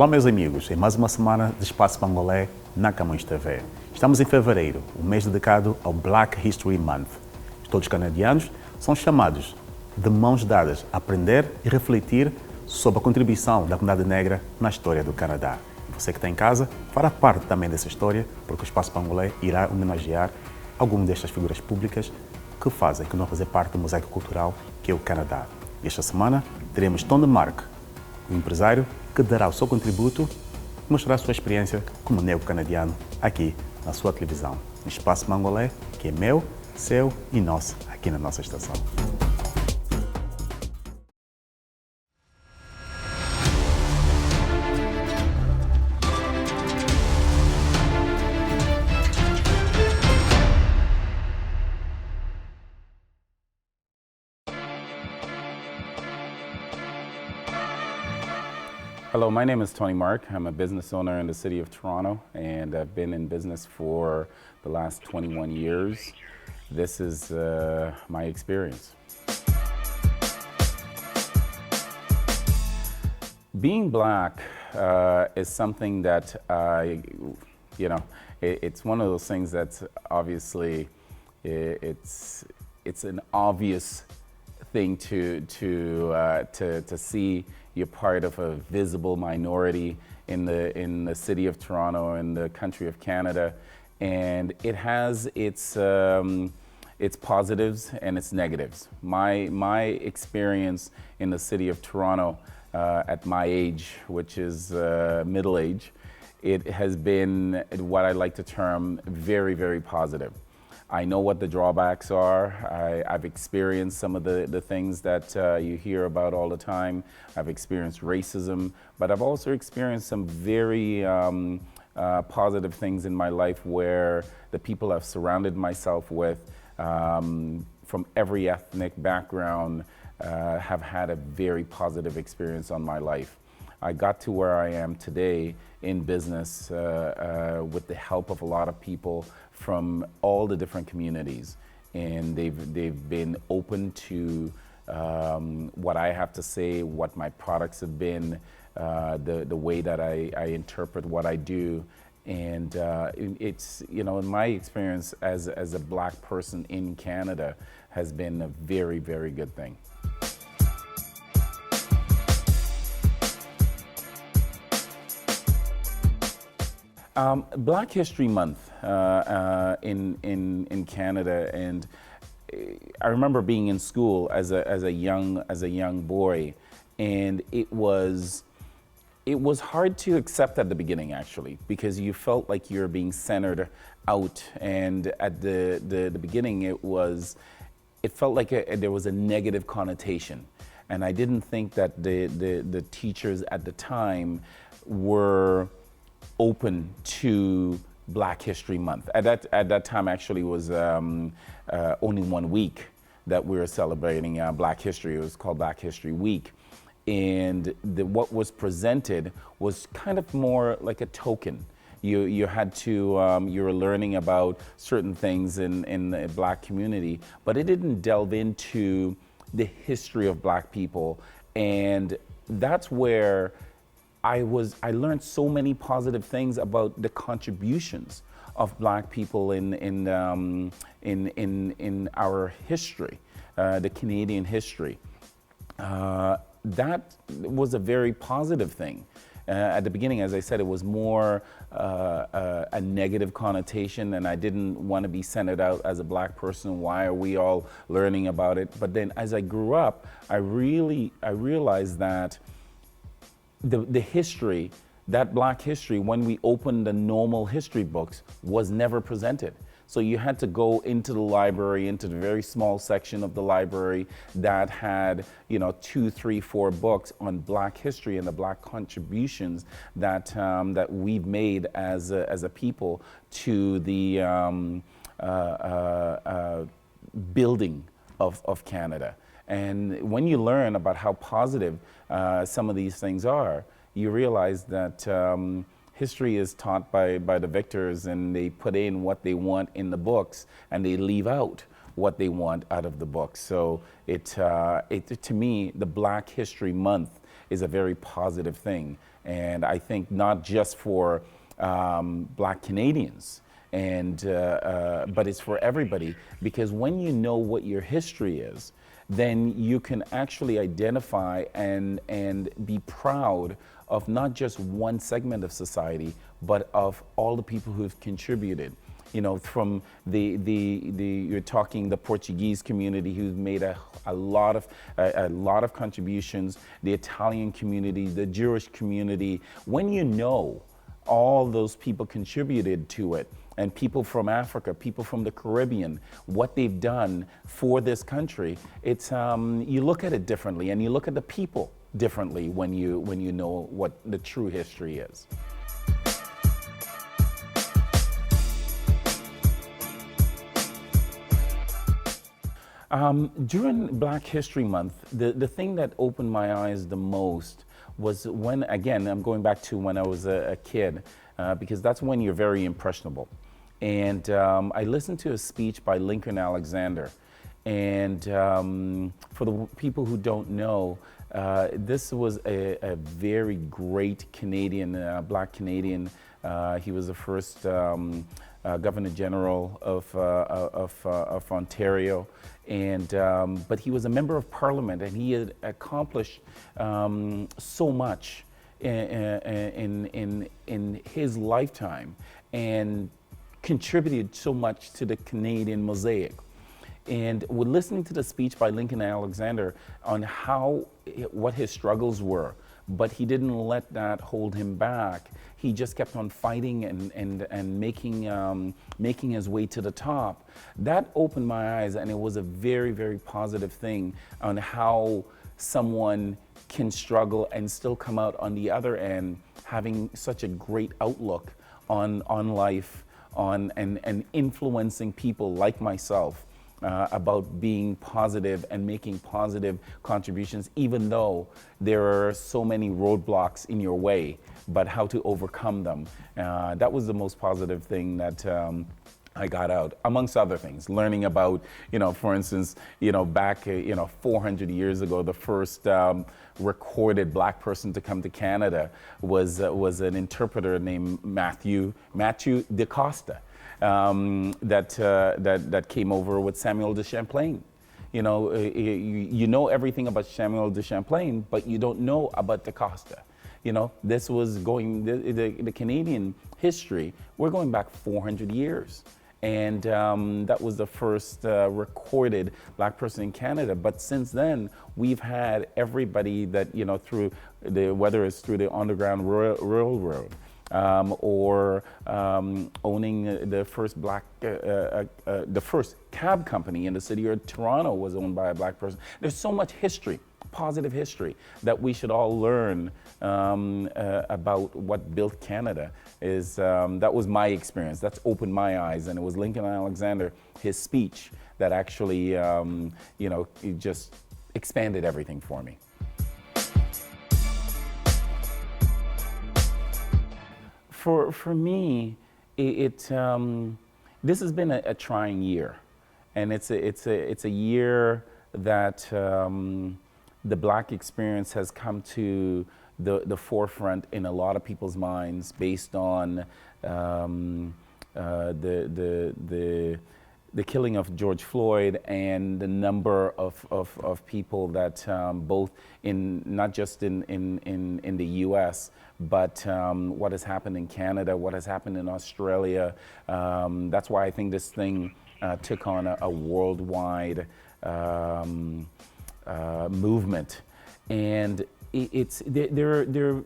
Olá meus amigos, em mais uma semana de Espaço Mwangolé na Camões TV. Estamos em fevereiro, o mês dedicado ao Black History Month. Todos os canadianos são chamados de mãos dadas a aprender e refletir sobre a contribuição da comunidade negra na história do Canadá. Você que está em casa fará parte também dessa história, porque o Espaço Mwangolé irá homenagear algumas destas figuras públicas que não fazem parte do mosaico cultural que é o Canadá. E esta semana teremos Tom de Mark, um empresário que dará o seu contributo e mostrará a sua experiência como negro canadiano aqui na sua televisão. No Espaço Mwangolé, que é meu, seu e nosso, aqui na nossa estação. Hello, my name is Tony Mark. I'm a business owner in the city of Toronto, and I've been in business for the last 21 years. This is my experience. Being black is something that it's one of those things that's obviously it's an obvious thing to see. You're part of a visible minority in the city of Toronto, in the country of Canada, and it has its positives and its negatives. My experience in the city of Toronto at my age, which is middle age, it has been what I like to term very, very positive. I know what the drawbacks are. I've experienced some of the things that you hear about all the time. I've experienced racism, but I've also experienced some very positive things in my life where the people I've surrounded myself with from every ethnic background have had a very positive experience on my life. I got to where I am today in business with the help of a lot of people from all the different communities, and they've been open to what I have to say, what my products have been, the way that I interpret what I do, and it's, in my experience as a black person in Canada has been a very, very good thing. Black History Month in Canada, and I remember being in school as a young boy, and it was hard to accept at the beginning, actually, because you felt like you're being centered out, and at the beginning it felt like there was a negative connotation, and I didn't think that the teachers at the time were open to Black History Month. At that time, actually, was only 1 week that we were celebrating Black History. It was called Black History Week, and what was presented was kind of more like a token. You had to you were learning about certain things in the Black community, but it didn't delve into the history of Black people, and that's where I learned so many positive things about the contributions of Black people in our history, the Canadian history. That was a very positive thing. At the beginning, as I said, it was more a negative connotation, and I didn't want to be centered out as a Black person. Why are we all learning about it? But then as I grew up, I realized that the history, that Black history, when we opened the normal history books, was never presented. So you had to go into the library, into the very small section of the library that had, 2, 3, 4 books on Black history and the Black contributions that we've made as a people to the building of Canada. And when you learn about how positive some of these things are, you realize that history is taught by the victors, and they put in what they want in the books, and they leave out what they want out of the books. So to me, the Black History Month is a very positive thing. And I think not just for Black Canadians, but it's for everybody, because when you know what your history is, then you can actually identify and be proud of not just one segment of society, but of all the people who've contributed. You know, from you're talking the Portuguese community who's made a lot of contributions, the Italian community, the Jewish community. When you know all those people contributed to it, and people from Africa, people from the Caribbean, what they've done for this country, it's you look at it differently, and you look at the people differently when you know what the true history is. During Black History Month, the thing that opened my eyes the most was when, again, I'm going back to when I was a kid, because that's when you're very impressionable. And I listened to a speech by Lincoln Alexander. And for the people who don't know, this was a very great Canadian, Black Canadian. He was the first Governor General of Ontario, and but he was a member of Parliament, and he had accomplished so much in his lifetime, and contributed so much to the Canadian mosaic. And we're listening to the speech by Lincoln Alexander on what his struggles were, but he didn't let that hold him back. He just kept on fighting and making his way to the top. That opened my eyes, and it was a very, very positive thing on how someone can struggle and still come out on the other end, having such a great outlook on life, and influencing people like myself about being positive and making positive contributions, even though there are so many roadblocks in your way, but how to overcome them. That was the most positive thing that I got out, amongst other things. Learning about, for instance, back, 400 years ago, the first recorded Black person to come to Canada was an interpreter named Matthew DaCosta. That came over with Samuel de Champlain. You know everything about Samuel de Champlain, but you don't know about DaCosta. This was going, the Canadian history, we're going back 400 years. And that was the first recorded Black person in Canada. But since then, we've had everybody that, through whether it's through the Underground Railroad, or owning the first the first cab company in the city of Toronto was owned by a Black person. There's so much history, positive history, that we should all learn about what built Canada. That was my experience. That's opened my eyes, and it was Lincoln Alexander, his speech, that actually, it just expanded everything for me. For me, this has been a trying year, and it's a year that the Black experience has come to the forefront in a lot of people's minds, based on the killing of George Floyd, and the number of people that both not just in the U.S., but what has happened in Canada, what has happened in Australia. That's why I think this thing took on a worldwide movement, and there are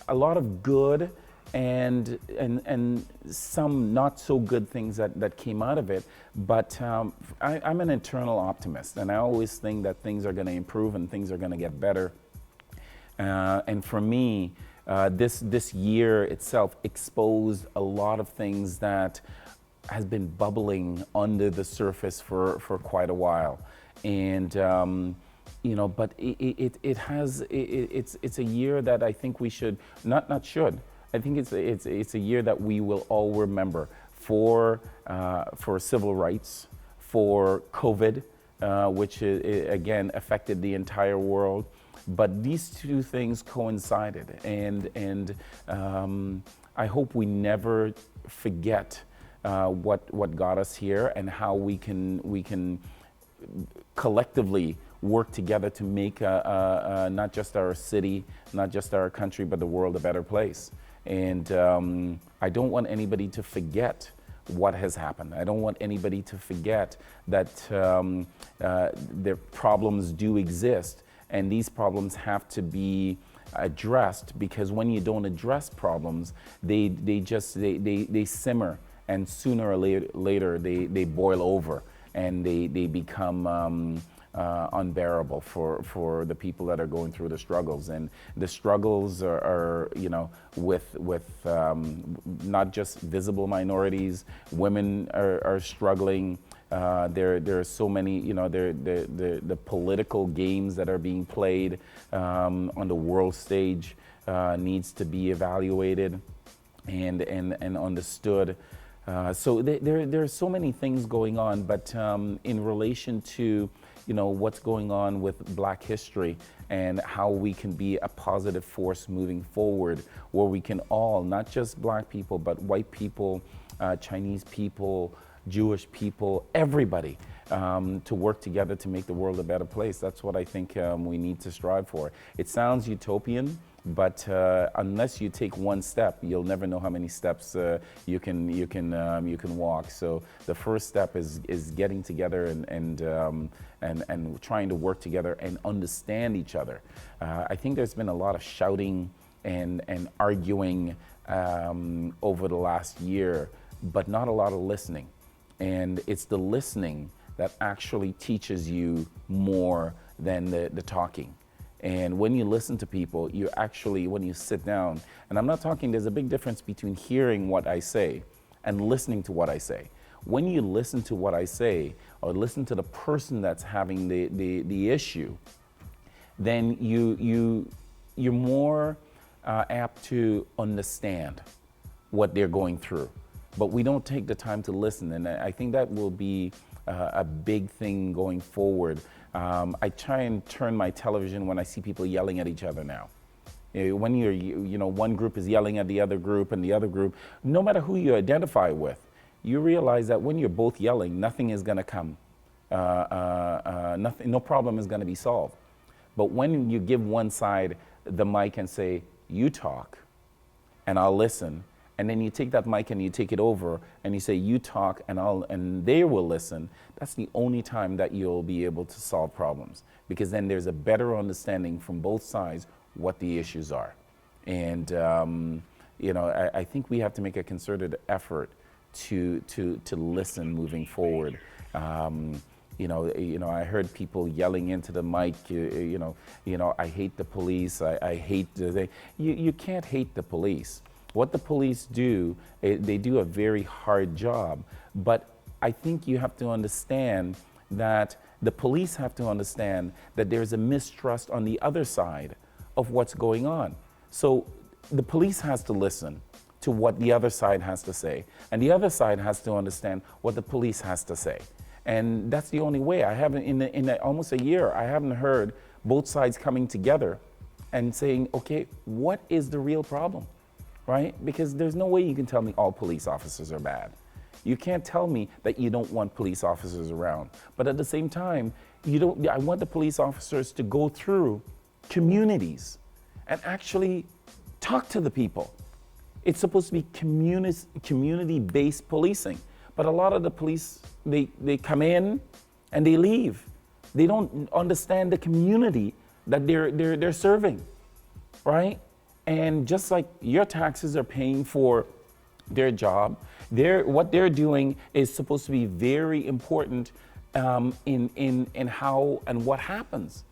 a lot of good and some not so good things that came out of it. But I'm an eternal optimist, and I always think that things are going to improve and things are going to get better. And for me, this year itself exposed a lot of things that has been bubbling under the surface for quite a while. And but it's a year that I think we should I think it's a year that we will all remember for civil rights, for COVID, which again affected the entire world, But these two things coincided, and I hope we never forget what got us here and how we can collectively work together to make not just our city, not just our country, but the world a better place. And I don't want anybody to forget what has happened. I don't want anybody to forget that the problems do exist, and these problems have to be addressed, because when you don't address problems, they simmer, and sooner or later they boil over, and they become unbearable for the people that are going through the struggles. And the struggles are with not just visible minorities. Women are struggling. There are so many, the political games that are being played on the world stage needs to be evaluated and understood. So there are so many things going on, but in relation to what's going on with Black history and how we can be a positive force moving forward, where we can all, not just Black people, but white people, Chinese people, Jewish people, everybody, to work together to make the world a better place. That's what I think we need to strive for. It sounds utopian, but unless you take one step, you'll never know how many steps you can walk. So the first step is getting together and trying to work together and understand each other. I think there's been a lot of shouting and arguing over the last year, but not a lot of listening. And it's the listening that actually teaches you more than the talking. And when you listen to people, you actually, when you sit down, and I'm not talking, there's a big difference between hearing what I say and listening to what I say. When you listen to what I say, or listen to the person that's having the issue, then you're more apt to understand what they're going through. But we don't take the time to listen, and I think that will be a big thing going forward. I try and turn my television when I see people yelling at each other now. When one group is yelling at the other group, and the other group, no matter who you identify with, you realize that when you're both yelling, nothing is going to come. No problem is going to be solved. But when you give one side the mic and say, "You talk, and I'll listen," and then you take that mic and you take it over and you say, "You talk and they will listen," that's the only time that you'll be able to solve problems, because then there's a better understanding from both sides what the issues are. And I think we have to make a concerted effort to listen moving forward. I heard people yelling into the mic, I hate the police, I hate the, you can't hate the police. What the police do, they do a very hard job, but I think you have to understand that the police have to understand that there's a mistrust on the other side of what's going on. So the police has to listen to what the other side has to say, and the other side has to understand what the police has to say. And that's the only way. I haven't, in almost a year, I haven't heard both sides coming together and saying, okay, what is the real problem? Right? Because there's no way you can tell me all police officers are bad. You can't tell me that you don't want police officers around. But at the same time, I want the police officers to go through communities and actually talk to the people. It's supposed to be community-based policing. But a lot of the police, they come in and they leave. They don't understand the community that they're serving, right? And just like your taxes are paying for their job, what they're doing is supposed to be very important in how and what happens.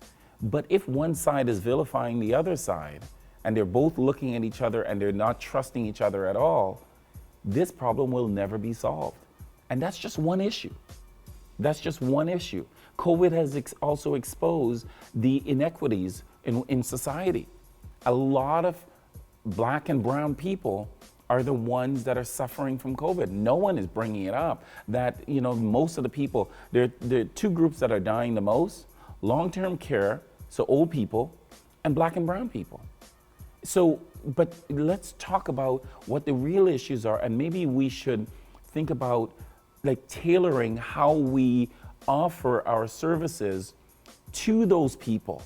But if one side is vilifying the other side, and they're both looking at each other and they're not trusting each other at all, this problem will never be solved. And that's just one issue. That's just one issue. COVID has also exposed the inequities in society. A lot of Black and brown people are the ones that are suffering from COVID. No one is bringing it up. That, most of the people, there are two groups that are dying the most: long-term care, so old people, and black and brown people. So, but let's talk about what the real issues are, and maybe we should think about like tailoring how we offer our services to those people,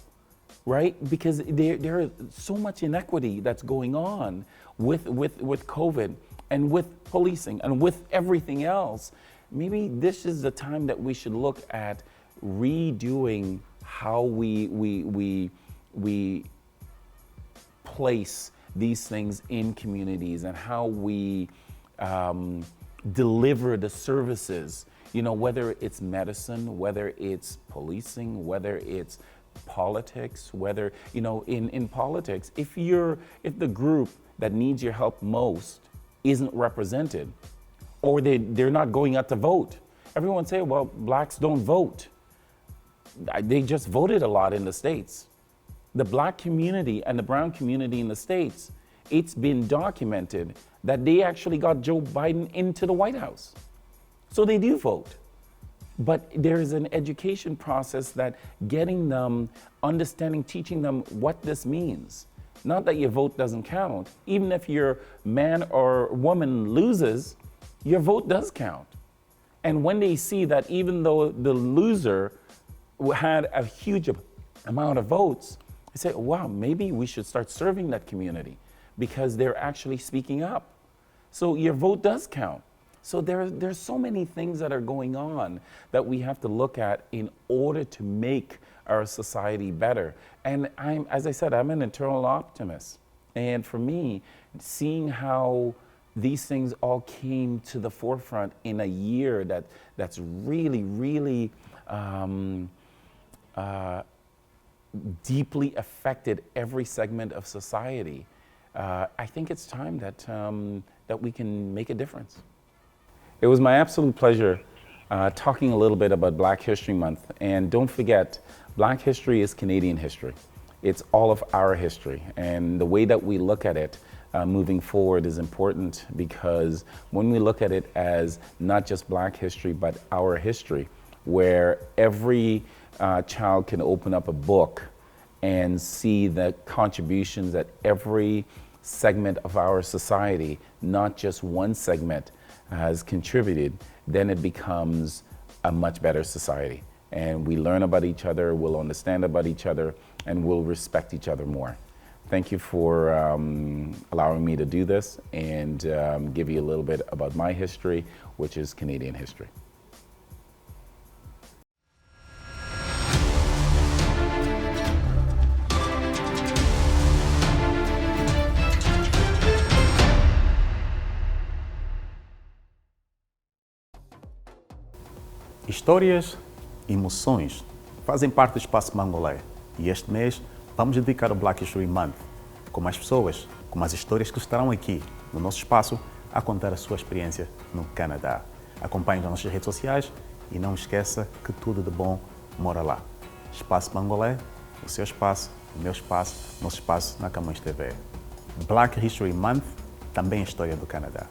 right? Because there is so much inequity that's going on with COVID and with policing and with everything else. Maybe this is the time that we should look at redoing how we place these things in communities and how we deliver the services, you know, whether it's medicine, whether it's policing, whether it's politics, whether, you know, in politics, if the group that needs your help most isn't represented, or they're not going out to vote. Everyone say, well, blacks don't vote. They just voted a lot in the States. The black community and the brown community in the States, it's been documented that they actually got Joe Biden into the White House. So they do vote. But there is an education process that getting them, understanding, teaching them what this means. Not that your vote doesn't count. Even if your man or woman loses, your vote does count. And when they see that even though the loser had a huge amount of votes, they say, wow, maybe we should start serving that community because they're actually speaking up. So your vote does count. So there's so many things that are going on that we have to look at in order to make our society better. And as I said, I'm an eternal optimist. And for me, seeing how these things all came to the forefront in a year that's really, really deeply affected every segment of society, I think it's time that we can make a difference. It was my absolute pleasure talking a little bit about Black History Month. And don't forget, Black history is Canadian history. It's all of our history. And the way that we look at it moving forward is important, because when we look at it as not just Black history, but our history, where every child can open up a book and see the contributions that every segment of our society, not just one segment, has contributed, then it becomes a much better society. And we learn about each other, we'll understand about each other, and we'll respect each other more. Thank you for allowing me to do this and give you a little bit about my history, which is Canadian history. Histórias e emoções fazem parte do Espaço Mwangolé, e este mês vamos dedicar o Black History Month com as pessoas, com as histórias que estarão aqui no nosso espaço a contar a sua experiência no Canadá. Acompanhe nas nossas redes sociais e não esqueça que tudo de bom mora lá. Espaço Mwangolé, o seu espaço, o meu espaço, nosso espaço na Camões TV. Black History Month, também a história do Canadá.